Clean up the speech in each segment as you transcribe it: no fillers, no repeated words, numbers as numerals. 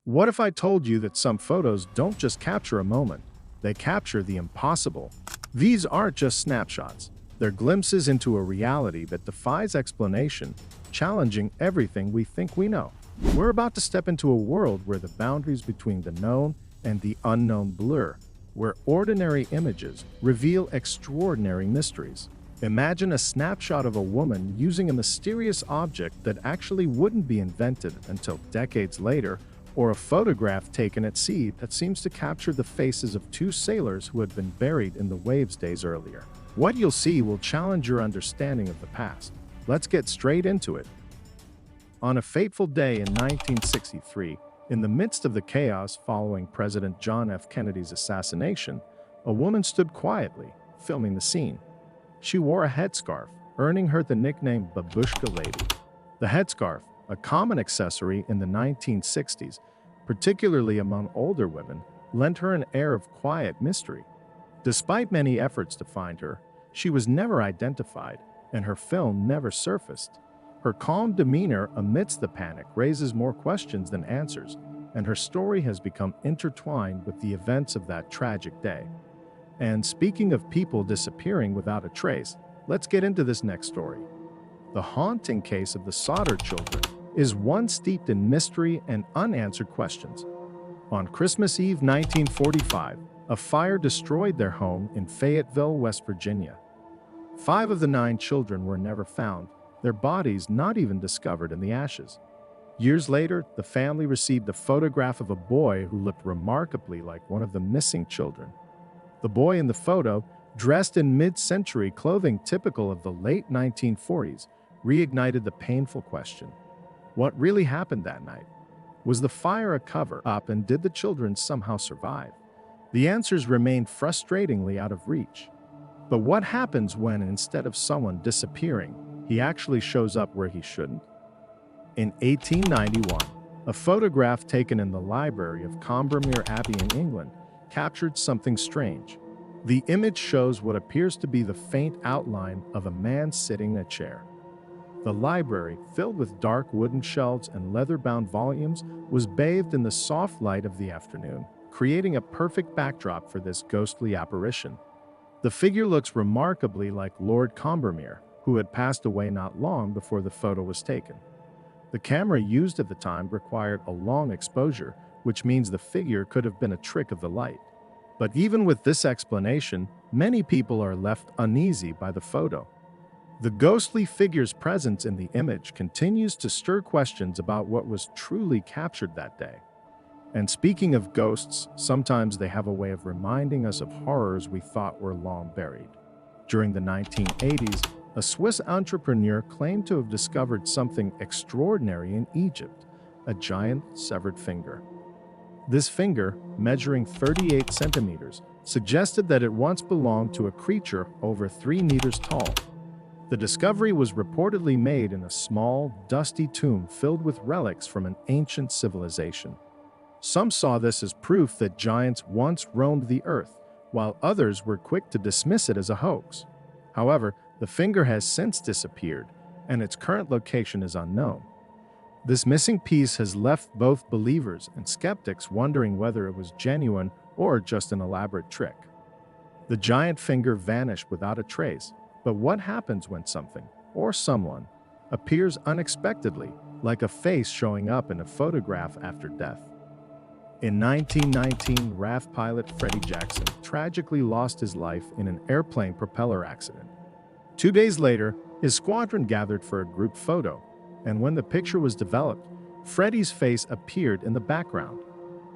What if I told you that some photos don't just capture a moment, they capture the impossible? These aren't just snapshots, they're glimpses into a reality that defies explanation, challenging everything we think we know. We're about to step into a world where the boundaries between the known and the unknown blur, where ordinary images reveal extraordinary mysteries. Imagine a snapshot of a woman using a mysterious object that actually wouldn't be invented until decades later, or a photograph taken at sea that seems to capture the faces of two sailors who had been buried in the waves days earlier. What you'll see will challenge your understanding of the past. Let's get straight into it. On a fateful day in 1963, in the midst of the chaos following President John F. Kennedy's assassination, a woman stood quietly, filming the scene. She wore a headscarf, earning her the nickname Babushka Lady. The headscarf, a common accessory in the 1960s, particularly among older women, lent her an air of quiet mystery. Despite many efforts to find her, she was never identified, and her film never surfaced. Her calm demeanor amidst the panic raises more questions than answers, and her story has become intertwined with the events of that tragic day. And speaking of people disappearing without a trace, let's get into this next story. The haunting case of the Sodder children is one steeped in mystery and unanswered questions. On Christmas Eve 1945, a fire destroyed their home in Fayetteville, West Virginia. 5 of the 9 children were never found, their bodies not even discovered in the ashes. Years later, the family received a photograph of a boy who looked remarkably like one of the missing children. The boy in the photo, dressed in mid-century clothing typical of the late 1940s, reignited the painful question: what really happened that night? Was the fire a cover-up, and did the children somehow survive? The answers remained frustratingly out of reach. But what happens when, instead of someone disappearing, he actually shows up where he shouldn't? In 1891, a photograph taken in the library of Combermere Abbey in England captured something strange. The image shows what appears to be the faint outline of a man sitting in a chair. The library, filled with dark wooden shelves and leather-bound volumes, was bathed in the soft light of the afternoon, creating a perfect backdrop for this ghostly apparition. The figure looks remarkably like Lord Combermere, who had passed away not long before the photo was taken. The camera used at the time required a long exposure, which means the figure could have been a trick of the light. But even with this explanation, many people are left uneasy by the photo. The ghostly figure's presence in the image continues to stir questions about what was truly captured that day. And speaking of ghosts, sometimes they have a way of reminding us of horrors we thought were long buried. During the 1980s, a Swiss entrepreneur claimed to have discovered something extraordinary in Egypt: a giant severed finger. This finger, measuring 38 centimeters, suggested that it once belonged to a creature over 3 meters tall. The discovery was reportedly made in a small, dusty tomb filled with relics from an ancient civilization. Some saw this as proof that giants once roamed the earth, while others were quick to dismiss it as a hoax. However, the finger has since disappeared, and its current location is unknown. This missing piece has left both believers and skeptics wondering whether it was genuine or just an elaborate trick. The giant finger vanished without a trace, but what happens when something, or someone, appears unexpectedly, like a face showing up in a photograph after death? In 1919, RAF pilot Freddie Jackson tragically lost his life in an airplane propeller accident. 2 days later, his squadron gathered for a group photo, and when the picture was developed, Freddie's face appeared in the background.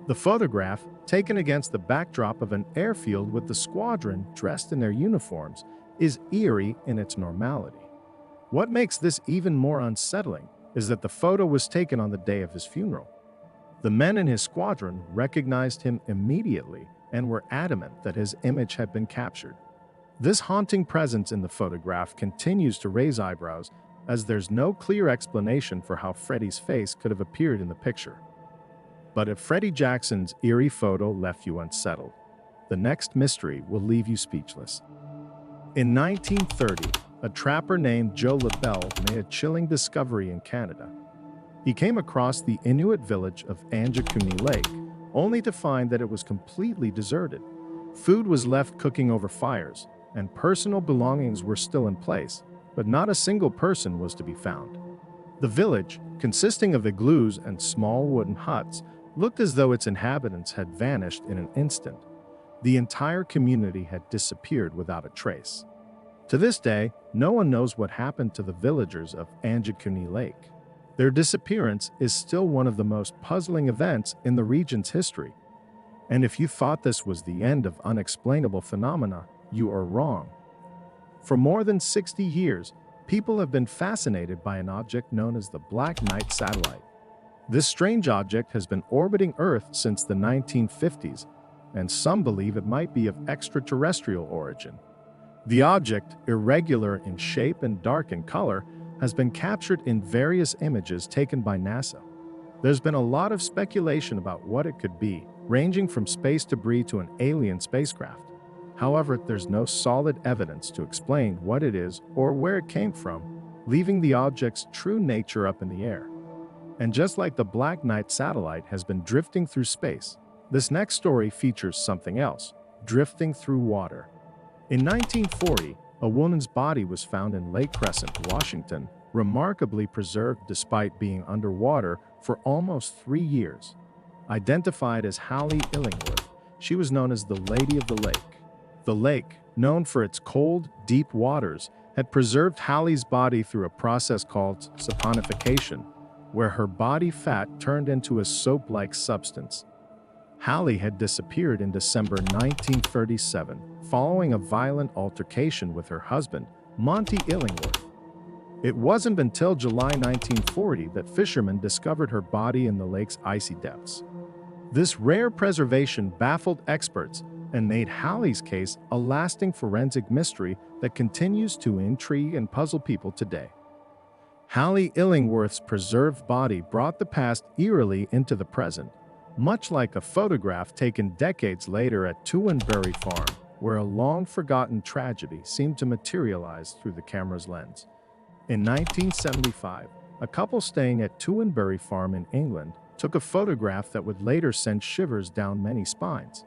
The photograph, taken against the backdrop of an airfield with the squadron dressed in their uniforms, is eerie in its normality. What makes this even more unsettling is that the photo was taken on the day of his funeral. The men in his squadron recognized him immediately and were adamant that his image had been captured. This haunting presence in the photograph continues to raise eyebrows, as there's no clear explanation for how Freddie's face could have appeared in the picture. But if Freddie Jackson's eerie photo left you unsettled, the next mystery will leave you speechless. In 1930, a trapper named Joe LaBelle made a chilling discovery in Canada. He came across the Inuit village of Anjakuni Lake, only to find that it was completely deserted. Food was left cooking over fires, and personal belongings were still in place, but not a single person was to be found. The village, consisting of igloos and small wooden huts, looked as though its inhabitants had vanished in an instant. The entire community had disappeared without a trace. To this day, no one knows what happened to the villagers of Anjakuni Lake. Their disappearance is still one of the most puzzling events in the region's history. And if you thought this was the end of unexplainable phenomena, you are wrong. For more than 60 years, people have been fascinated by an object known as the Black Knight satellite. This strange object has been orbiting Earth since the 1950s, and some believe it might be of extraterrestrial origin. The object, irregular in shape and dark in color, has been captured in various images taken by NASA. There's been a lot of speculation about what it could be, ranging from space debris to an alien spacecraft. However, there's no solid evidence to explain what it is or where it came from, leaving the object's true nature up in the air. And just like the Black Knight satellite has been drifting through space, this next story features something else, drifting through water. In 1940, a woman's body was found in Lake Crescent, Washington, remarkably preserved despite being underwater for almost 3 years. Identified as Hallie Illingworth, she was known as the Lady of the Lake. The lake, known for its cold, deep waters, had preserved Hallie's body through a process called saponification, where her body fat turned into a soap-like substance. Hallie had disappeared in December 1937, following a violent altercation with her husband, Monty Illingworth. It wasn't until July 1940 that fishermen discovered her body in the lake's icy depths. This rare preservation baffled experts and made Hallie's case a lasting forensic mystery that continues to intrigue and puzzle people today. Hallie Illingworth's preserved body brought the past eerily into the present, much like a photograph taken decades later at Tewinbury Farm, where a long-forgotten tragedy seemed to materialize through the camera's lens. In 1975, a couple staying at Tewinbury Farm in England took a photograph that would later send shivers down many spines.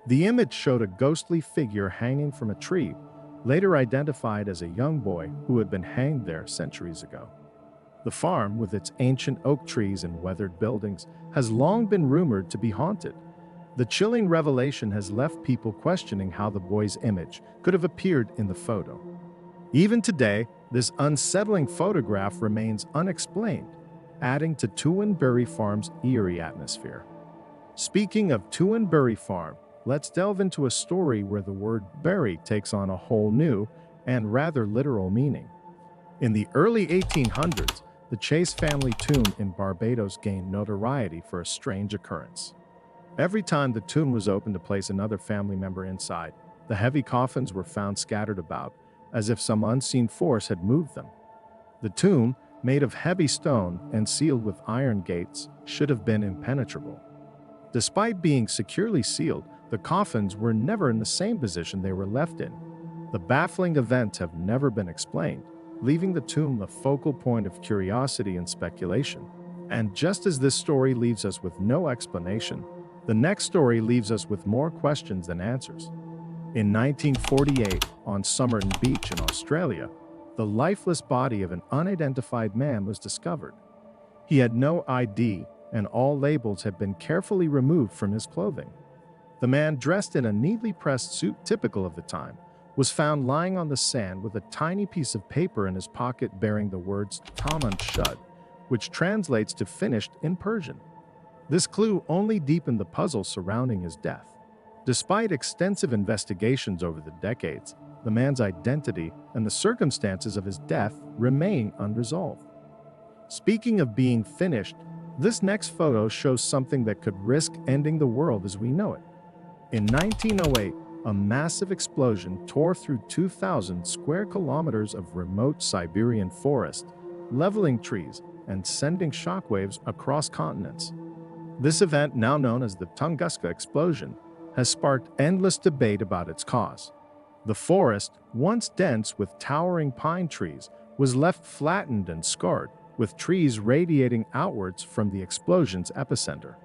The image showed a ghostly figure hanging from a tree, later identified as a young boy who had been hanged there centuries ago. The farm, with its ancient oak trees and weathered buildings, has long been rumored to be haunted. The chilling revelation has left people questioning how the boy's image could have appeared in the photo. Even today, this unsettling photograph remains unexplained, adding to Tewinbury Farm's eerie atmosphere. Speaking of Tewinbury Farm, let's delve into a story where the word bury takes on a whole new and rather literal meaning. In the early 1800s, the Chase family tomb in Barbados gained notoriety for a strange occurrence. Every time the tomb was opened to place another family member inside, the heavy coffins were found scattered about, as if some unseen force had moved them. The tomb, made of heavy stone and sealed with iron gates, should have been impenetrable. Despite being securely sealed, the coffins were never in the same position they were left in. The baffling events have never been explained, leaving the tomb the focal point of curiosity and speculation. And just as this story leaves us with no explanation, the next story leaves us with more questions than answers. In 1948, on Somerton Beach in Australia, the lifeless body of an unidentified man was discovered. He had no ID, and all labels had been carefully removed from his clothing. The man, dressed in a neatly pressed suit typical of the time, was found lying on the sand with a tiny piece of paper in his pocket bearing the words Taman Shud, which translates to finished in Persian. This clue only deepened the puzzle surrounding his death. Despite extensive investigations over the decades, the man's identity and the circumstances of his death remain unresolved. Speaking of being finished, this next photo shows something that could risk ending the world as we know it. In 1908, a massive explosion tore through 2,000 square kilometers of remote Siberian forest, leveling trees and sending shockwaves across continents. This event, now known as the Tunguska explosion, has sparked endless debate about its cause. The forest, once dense with towering pine trees, was left flattened and scarred, with trees radiating outwards from the explosion's epicenter.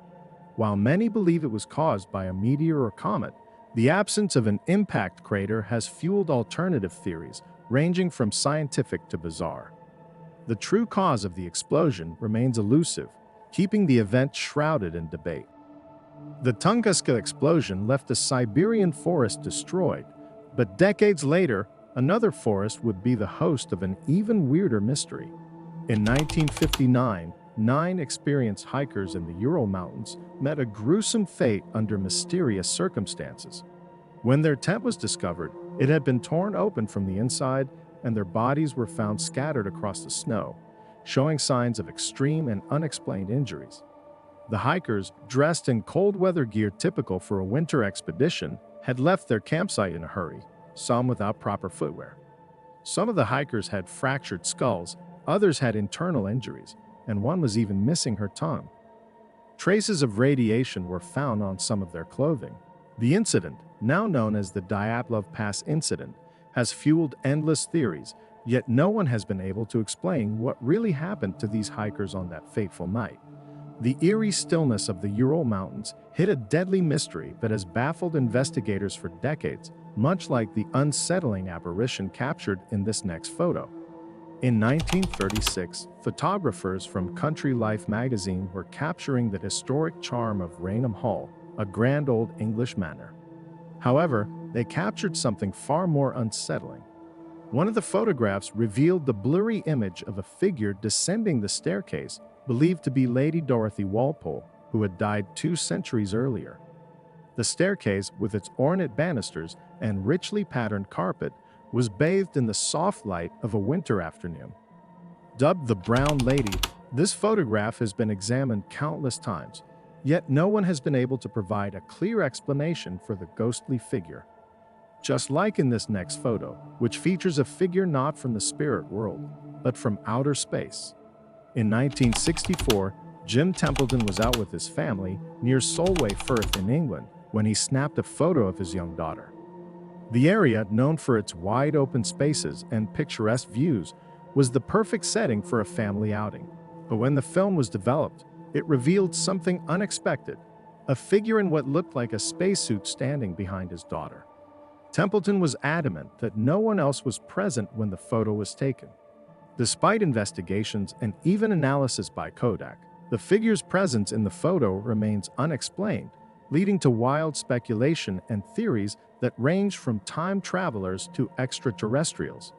While many believe it was caused by a meteor or comet, the absence of an impact crater has fueled alternative theories, ranging from scientific to bizarre. The true cause of the explosion remains elusive, keeping the event shrouded in debate. The Tunguska explosion left a Siberian forest destroyed, but decades later, another forest would be the host of an even weirder mystery. In 1959, 9 experienced hikers in the Ural Mountains met a gruesome fate under mysterious circumstances. When their tent was discovered, it had been torn open from the inside, and their bodies were found scattered across the snow, showing signs of extreme and unexplained injuries. The hikers, dressed in cold weather gear typical for a winter expedition, had left their campsite in a hurry, some without proper footwear. Some of the hikers had fractured skulls, others had internal injuries, and one was even missing her tongue. Traces of radiation were found on some of their clothing. The incident, now known as the Dyatlov Pass incident, has fueled endless theories, yet no one has been able to explain what really happened to these hikers on that fateful night. The eerie stillness of the Ural Mountains hid a deadly mystery that has baffled investigators for decades, much like the unsettling apparition captured in this next photo. In 1936, photographers from Country Life magazine were capturing the historic charm of Raynham Hall, a grand old English manor. However, they captured something far more unsettling. One of the photographs revealed the blurry image of a figure descending the staircase, believed to be Lady Dorothy Walpole, who had died 2 centuries earlier. The staircase, with its ornate banisters and richly patterned carpet, was bathed in the soft light of a winter afternoon. Dubbed the Brown Lady, this photograph has been examined countless times, yet no one has been able to provide a clear explanation for the ghostly figure. Just like in this next photo, which features a figure not from the spirit world, but from outer space. In 1964, Jim Templeton was out with his family near Solway Firth in England when he snapped a photo of his young daughter. The area, known for its wide open spaces and picturesque views, was the perfect setting for a family outing. But when the film was developed, it revealed something unexpected, a figure in what looked like a spacesuit standing behind his daughter. Templeton was adamant that no one else was present when the photo was taken. Despite investigations and even analysis by Kodak, the figure's presence in the photo remains unexplained, leading to wild speculation and theories that range from time travelers to extraterrestrials.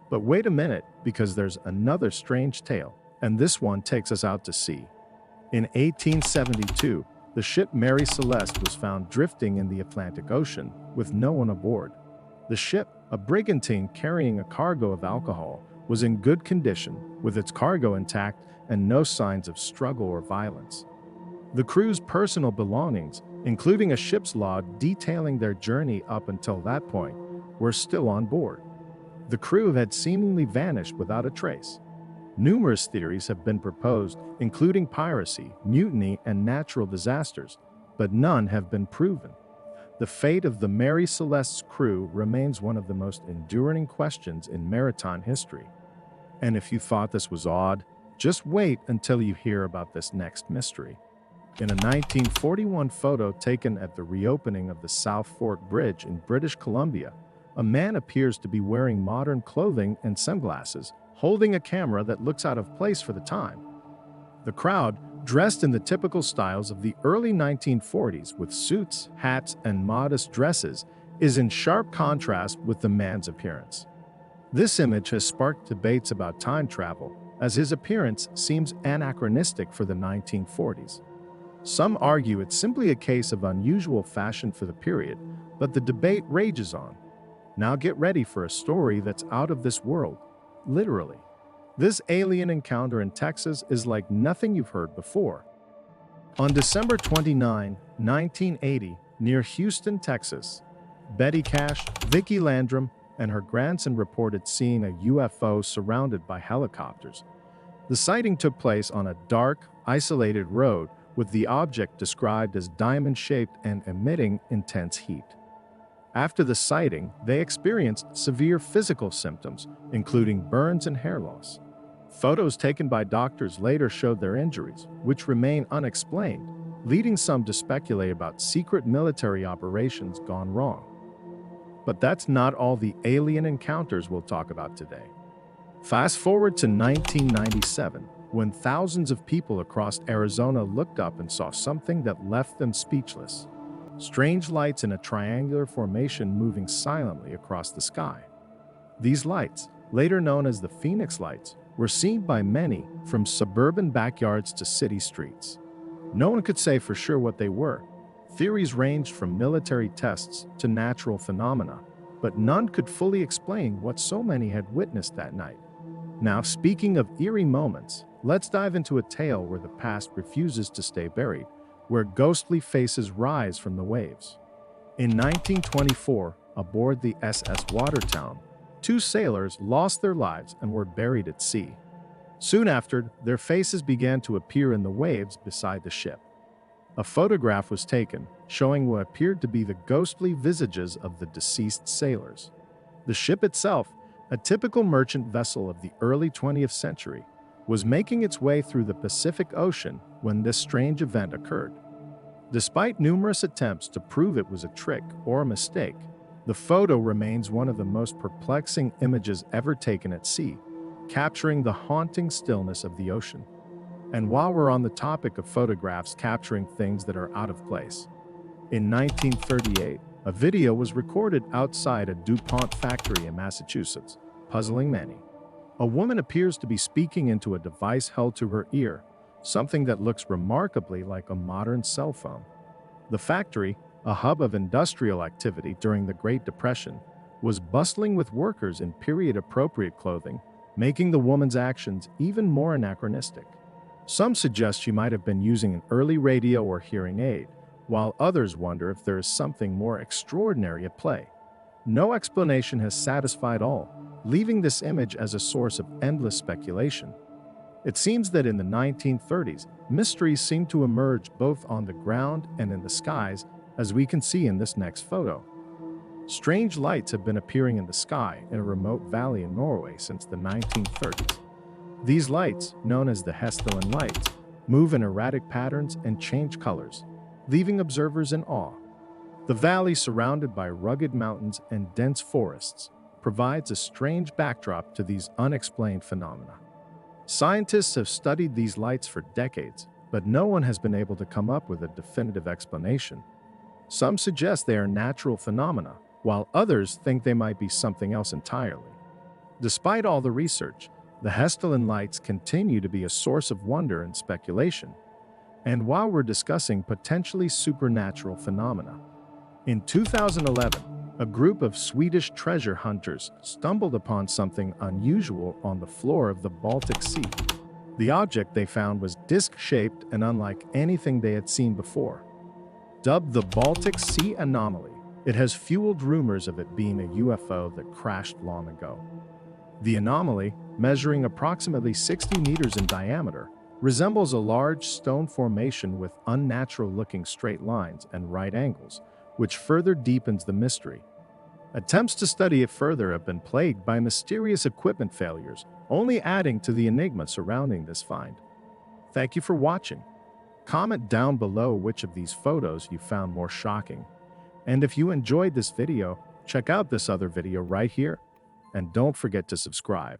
But wait a minute, because there's another strange tale, and this one takes us out to sea. In 1872, the ship Mary Celeste was found drifting in the Atlantic Ocean with no one aboard. The ship, a brigantine carrying a cargo of alcohol, was in good condition, with its cargo intact and no signs of struggle or violence. The crew's personal belongings, including a ship's log detailing their journey up until that point, were still on board. The crew had seemingly vanished without a trace. Numerous theories have been proposed, including piracy, mutiny, and natural disasters, but none have been proven. The fate of the Mary Celeste's crew remains one of the most enduring questions in maritime history. And if you thought this was odd, just wait until you hear about this next mystery. In a 1941 photo taken at the reopening of the South Fork Bridge in British Columbia, a man appears to be wearing modern clothing and sunglasses, holding a camera that looks out of place for the time. The crowd, dressed in the typical styles of the early 1940s with suits, hats, and modest dresses, is in sharp contrast with the man's appearance. This image has sparked debates about time travel, as his appearance seems anachronistic for the 1940s. Some argue it's simply a case of unusual fashion for the period, but the debate rages on. Now get ready for a story that's out of this world, literally. This alien encounter in Texas is like nothing you've heard before. On December 29, 1980, near Houston, Texas, Betty Cash, Vicki Landrum, and her grandson reported seeing a UFO surrounded by helicopters. The sighting took place on a dark, isolated road, with the object described as diamond-shaped and emitting intense heat. After the sighting, they experienced severe physical symptoms, including burns and hair loss. Photos taken by doctors later showed their injuries, which remain unexplained, leading some to speculate about secret military operations gone wrong. But that's not all the alien encounters we'll talk about today. Fast forward to 1997, when thousands of people across Arizona looked up and saw something that left them speechless. Strange lights in a triangular formation moving silently across the sky. These lights, later known as the Phoenix Lights, were seen by many from suburban backyards to city streets. No one could say for sure what they were. Theories ranged from military tests to natural phenomena, but none could fully explain what so many had witnessed that night. Now, speaking of eerie moments, let's dive into a tale where the past refuses to stay buried, where ghostly faces rise from the waves. In 1924, aboard the SS Watertown, two sailors lost their lives and were buried at sea. Soon after, their faces began to appear in the waves beside the ship. A photograph was taken, showing what appeared to be the ghostly visages of the deceased sailors. The ship itself, a typical merchant vessel of the early 20th century, was making its way through the Pacific Ocean when this strange event occurred. Despite numerous attempts to prove it was a trick or a mistake, the photo remains one of the most perplexing images ever taken at sea, capturing the haunting stillness of the ocean. And while we're on the topic of photographs capturing things that are out of place, in 1938, a video was recorded outside a DuPont factory in Massachusetts, puzzling many. A woman appears to be speaking into a device held to her ear, something that looks remarkably like a modern cell phone. The factory, a hub of industrial activity during the Great Depression, was bustling with workers in period-appropriate clothing, making the woman's actions even more anachronistic. Some suggest she might have been using an early radio or hearing aid, while others wonder if there is something more extraordinary at play. No explanation has satisfied all, leaving this image as a source of endless speculation. It seems that in the 1930s, mysteries seemed to emerge both on the ground and in the skies, as we can see in this next photo. Strange lights have been appearing in the sky in a remote valley in Norway since the 1930s. These lights, known as the Hessdalen lights, move in erratic patterns and change colors, leaving observers in awe. The valley, surrounded by rugged mountains and dense forests, provides a strange backdrop to these unexplained phenomena. Scientists have studied these lights for decades, but no one has been able to come up with a definitive explanation. Some suggest they are natural phenomena, while others think they might be something else entirely. Despite all the research, the Hessdalen lights continue to be a source of wonder and speculation. And while we're discussing potentially supernatural phenomena, in 2011, a group of Swedish treasure hunters stumbled upon something unusual on the floor of the Baltic Sea. The object they found was disc-shaped and unlike anything they had seen before. Dubbed the Baltic Sea Anomaly, it has fueled rumors of it being a UFO that crashed long ago. The anomaly, measuring approximately 60 meters in diameter, resembles a large stone formation with unnatural-looking straight lines and right angles, which further deepens the mystery. Attempts to study it further have been plagued by mysterious equipment failures, only adding to the enigma surrounding this find. Thank you for watching. Comment down below which of these photos you found more shocking. And if you enjoyed this video, check out this other video right here. And don't forget to subscribe.